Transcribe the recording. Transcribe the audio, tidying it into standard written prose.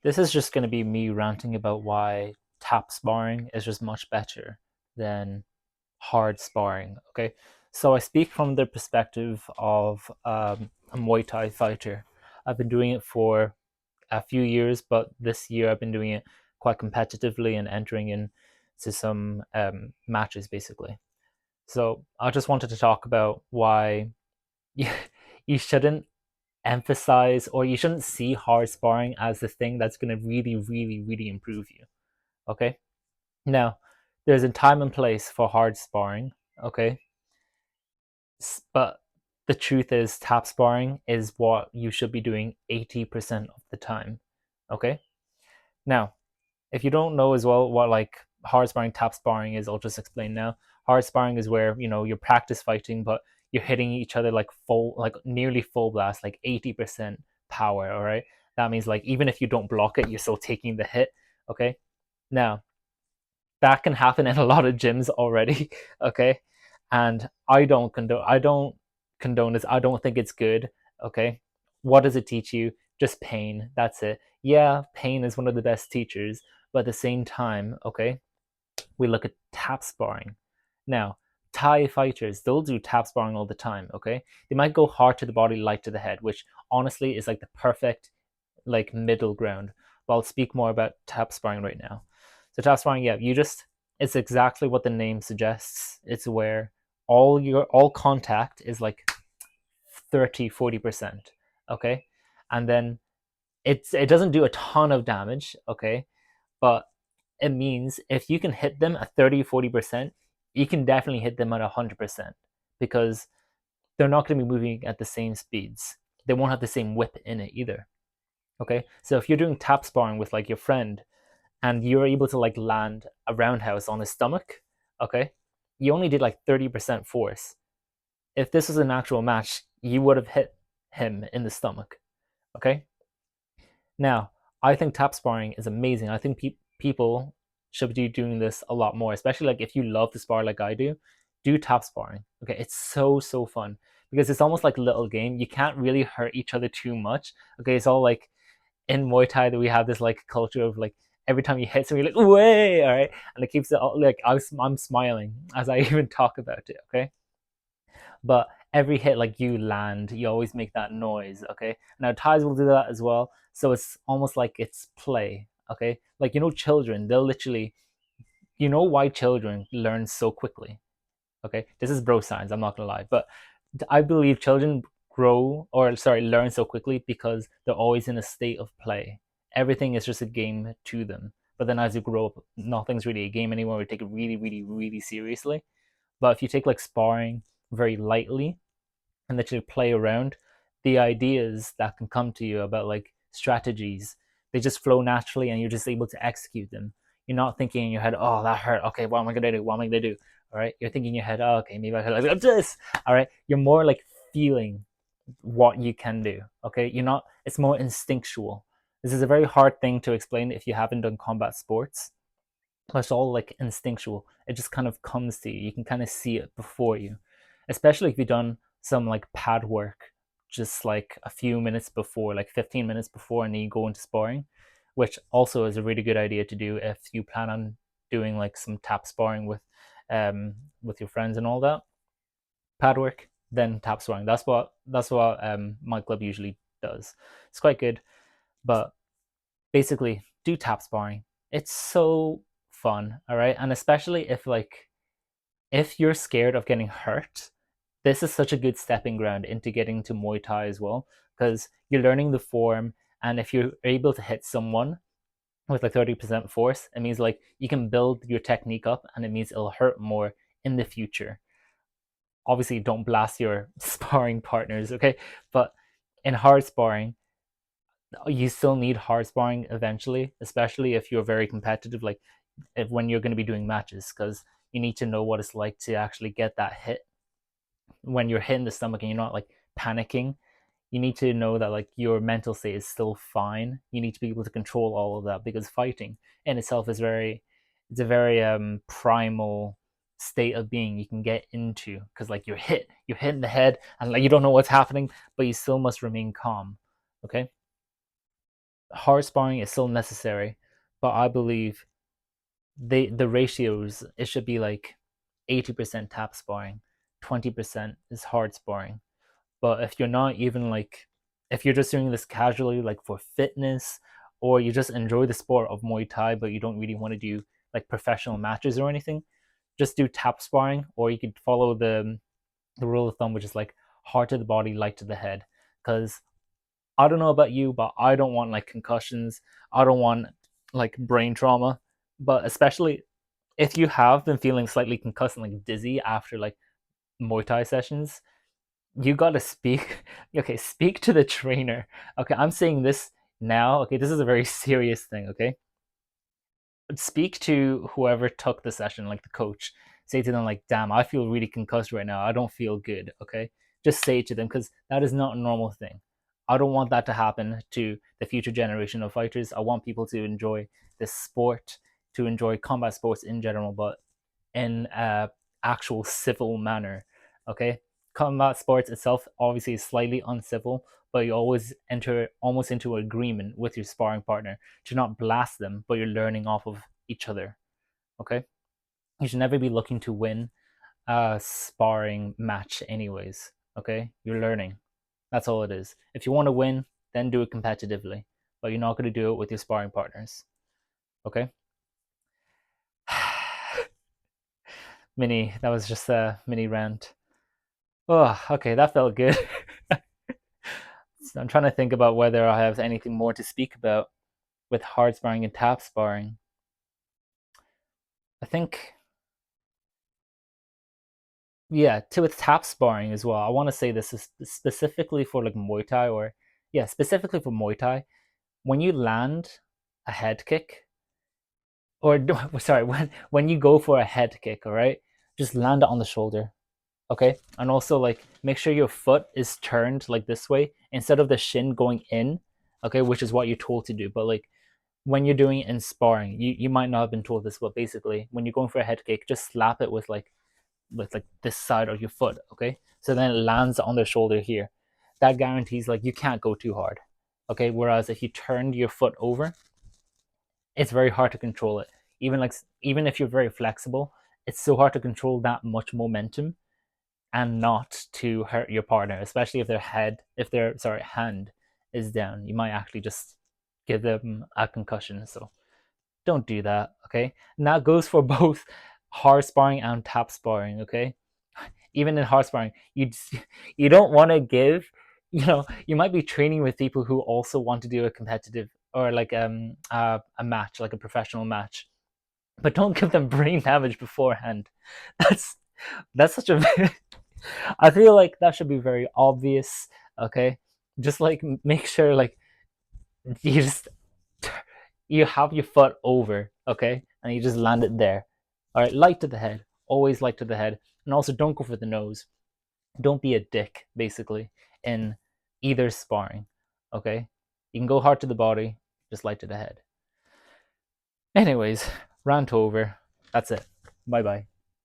This is just going to be me ranting about why tap sparring is just much better than hard sparring. Okay, so I speak from the perspective of a Muay Thai fighter. I've been doing it for a few years, but this year I've been doing it quite competitively and entering into some matches basically. So I just wanted to talk about why you, you shouldn't emphasize or you shouldn't see hard sparring as the thing that's going to really, really, really improve you. Okay. Now, there's a time and place for hard sparring. Okay. But the truth is, tap sparring is what you should be doing 80% of the time. Okay. Now, if you don't know as well what like hard sparring, tap sparring is, I'll just explain now. Hard sparring is where you're practice fighting, but you're hitting each other like full, like nearly full blast, like 80% power. All right, that means like even if you don't block it, you're still taking the hit. Okay, now that can happen in a lot of gyms already. Okay, and I don't condone this. I don't think it's good. Okay, what does it teach you? Just pain. That's it. Yeah, pain is one of the best teachers, but at the same time, okay, we look at tap sparring. Now, Thai fighters, they'll do tap sparring all the time, okay? They might go hard to the body, light to the head, which honestly is like the perfect like middle ground. But I'll speak more about tap sparring right now. So tap sparring, yeah, it's exactly what the name suggests. It's where all contact is like 30-40%. Okay? And then it doesn't do a ton of damage, okay? But it means if you can hit them at 30-40%, you can definitely hit them at 100% because they're not going to be moving at the same speeds. They won't have the same whip in it either. Okay, so if you're doing tap sparring with like your friend and you're able to like land a roundhouse on his stomach, okay, you only did like 30% force. If this was an actual match, you would have hit him in the stomach. Okay, now, I think tap sparring is amazing. I think people should be doing this a lot more, especially like if you love to spar like I do tap sparring. Okay, it's so fun because it's almost like a little game. You can't really hurt each other too much. Okay, it's all like in Muay Thai that we have this like culture of like every time you hit somebody, you're like way, all right, and it keeps it all, like I'm smiling as I even talk about it. Okay, but every hit like you land, you always make that noise. Okay, now ties will do that as well, so it's almost like it's play. Okay, like children, they'll literally, why children learn so quickly. Okay, this is bro science, I'm not gonna lie, but I believe children learn so quickly because they're always in a state of play. Everything is just a game to them, but then as you grow up, nothing's really a game anymore. We take it really, really, really seriously. But if you take like sparring very lightly and that you play around, the ideas that can come to you about like strategies, they just flow naturally and you're just able to execute them. You're not thinking in your head, oh, that hurt. Okay, what am I gonna do? What am I gonna do? All right. You're thinking in your head, oh, okay, maybe I could like this. All right. You're more like feeling what you can do. Okay. You're not, it's more instinctual. This is a very hard thing to explain if you haven't done combat sports. It's all like instinctual. It just kind of comes to you. You can kind of see it before you, especially if you've done some like pad work just like a few minutes before, like 15 minutes before, and then you go into sparring, which also is a really good idea to do if you plan on doing like some tap sparring with your friends and all that. Pad work, then tap sparring. That's what my club usually does. It's quite good, but basically do tap sparring. It's so fun, all right? And especially if you're scared of getting hurt, this is such a good stepping ground into getting to Muay Thai as well because you're learning the form, and if you're able to hit someone with like 30% force, it means like you can build your technique up and it means it'll hurt more in the future. Obviously, don't blast your sparring partners, okay? But in hard sparring, you still need hard sparring eventually, especially if you're very competitive, like when you're going to be doing matches, because you need to know what it's like to actually get that hit when you're hitting the stomach and you're not like panicking. You need to know that like your mental state is still fine. You need to be able to control all of that because fighting in itself it's a very primal state of being you can get into because like you're hitting the head and like you don't know what's happening, but you still must remain calm. Okay, hard sparring is still necessary, but I believe the ratios, it should be like 80% tap sparring, 20% is hard sparring. But if you're not even like, if you're just doing this casually, like for fitness, or you just enjoy the sport of Muay Thai, but you don't really want to do like professional matches or anything, just do tap sparring, or you could follow the rule of thumb, which is like hard to the body, light to the head. Because I don't know about you, but I don't want like concussions. I don't want like brain trauma. But especially if you have been feeling slightly concussed and like dizzy after like Muay Thai sessions, you gotta speak. Okay, speak to the trainer. Okay, I'm saying this now. Okay, this is a very serious thing. Okay, speak to whoever took the session, like the coach. Say to them, like, damn, I feel really concussed right now. I don't feel good. Okay. Just say it to them because that is not a normal thing. I don't want that to happen to the future generation of fighters. I want people to enjoy this sport, to enjoy combat sports in general, but in actual civil manner. Okay. Combat sports itself obviously is slightly uncivil, but you always enter almost into agreement with your sparring partner to not blast them, but you're learning off of each other. Okay, you should never be looking to win a sparring match, anyways. Okay, you're learning. That's all it is. If you want to win, then do it competitively, but you're not going to do it with your sparring partners. Okay. That was just a mini rant. Oh, okay, that felt good. So I'm trying to think about whether I have anything more to speak about with hard sparring and tap sparring. I think, yeah, to with tap sparring as well. I want to say this is specifically for like Muay Thai, or yeah, specifically for Muay Thai. When you land a head kick, or sorry, when you go for a head kick, all right, just land it on the shoulder, okay, and also like make sure your foot is turned like this way instead of the shin going in, okay, which is what you're told to do. But like when you're doing it in sparring, you might not have been told this, but basically when you're going for a head kick, just slap it with like this side of your foot, okay? So then it lands on the shoulder here. That guarantees like you can't go too hard, okay? Whereas if you turned your foot over, it's very hard to control it. Even if you're very flexible, it's so hard to control that much momentum and not to hurt your partner, especially if their hand is down. You might actually just give them a concussion. So don't do that, okay? And that goes for both hard sparring and tap sparring, okay? Even in hard sparring, you don't want to give, you might be training with people who also want to do a competitive or like a match, like a professional match, but don't give them brain damage beforehand. That's that's such a I feel like that should be very obvious, okay? Just like make sure like you just you have your foot over, okay, and you just land it there. All right, light to the head, always light to the head, and also don't go for the nose. Don't be a dick, basically, in either sparring, okay? You can go hard to the body, just light to the head. Anyways, rant over. That's it. Bye bye.